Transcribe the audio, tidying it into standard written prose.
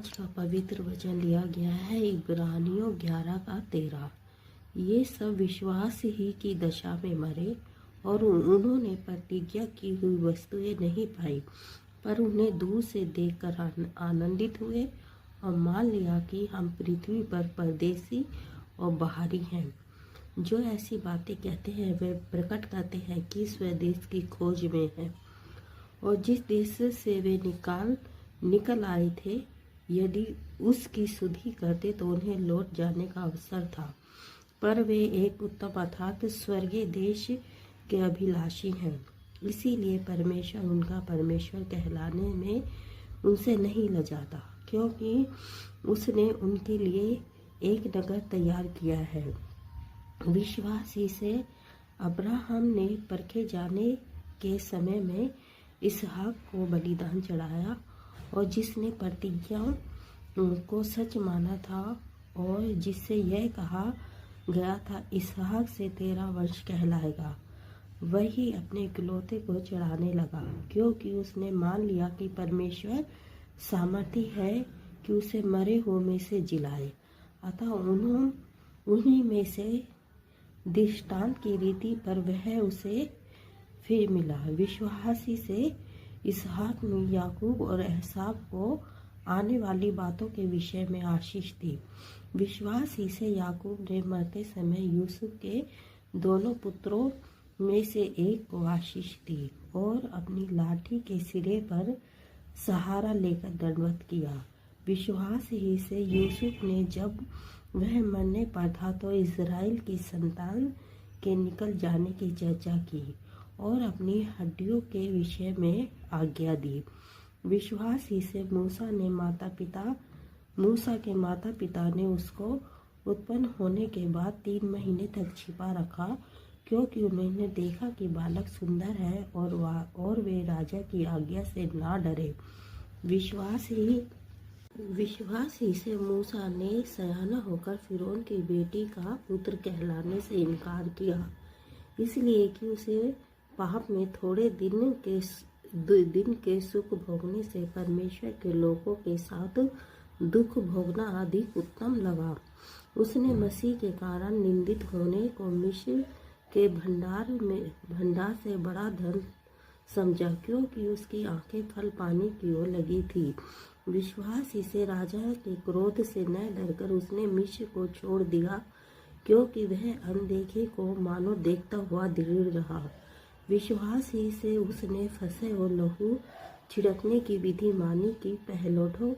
आज का पवित्र वचन लिया गया है इब्रानियों 11 का 13। ये सब विश्वास ही की दशा में मरे और उन्होंने प्रतिज्ञा की हुई वस्तुएं नहीं पाई, पर उन्हें दूर से देखकर आनंदित हुए और मान लिया कि हम पृथ्वी पर परदेसी और बाहरी हैं। जो ऐसी बातें कहते हैं वे प्रकट करते हैं कि स्वदेश की खोज में है और जिस देश से वे निकल आए थे, यदि उसकी सुधि करते तो उन्हें लौट जाने का अवसर था। पर वे एक उत्तम अर्थात स्वर्गीय देश के अभिलाषी हैं। इसीलिए परमेश्वर उनका परमेश्वर कहलाने में उनसे नहीं लजाता, क्योंकि उसने उनके लिए एक नगर तैयार किया है। विश्वास ही से अब्राहम ने परखे जाने के समय में इसहाक को बलिदान चढ़ाया और जिसने प्रतिज्ञा को सच माना था और जिससे यह कहा गया था इसहाक से तेरा वंश कहलाएगा, वही अपने इकलौते को चढ़ाने लगा, क्योंकि उसने मान लिया कि परमेश्वर सामर्थी है कि उसे मरे हुए में से जिलाए। अतः उन्हीं में से दृष्टांत की रीति पर वह उसे फिर मिला। विश्वासी से इसहाक ने याकूब और एसाव को आने वाली बातों के विषय में आशीष दी। विश्वास ही से याकूब ने मरते समय यूसुफ के दोनों पुत्रों में से एक को आशीष दी और अपनी लाठी के सिरे पर सहारा लेकर दंडवत किया। विश्वास ही से यूसुफ ने जब वह मरने पर था तो इज़राइल की संतान के निकल जाने की चर्चा की और अपनी हड्डियों के विषय में आज्ञा दी। विश्वास ही से मूसा के माता पिता ने उसको उत्पन्न होने के बाद 3 महीने तक छिपा रखा, क्योंकि उन्होंने देखा कि बालक सुंदर है और वे राजा की आज्ञा से ना डरे। विश्वास ही से मूसा ने सयाना होकर फिरौन की बेटी का पुत्र कहलाने से इनकार किया, इसलिए कि उसे पाप में थोड़े दिन के सुख भोगने से परमेश्वर के लोगों के साथ दुख भोगना अधिक उत्तम लगा। उसने मसीह के कारण निंदित होने को मिस्र के भंडार से बड़ा धन समझा, क्योंकि उसकी आंखें फल पाने की ओर लगी थी। विश्वास ही से राजा के क्रोध से न डरकर उसने मिस्र को छोड़ दिया, क्योंकि वह अनदेखे को मानो देखता हुआ दृढ़ रहा। विश्वास ही से उसने फंसे और लहू छिड़कने की विधि मानी कि पहलौठों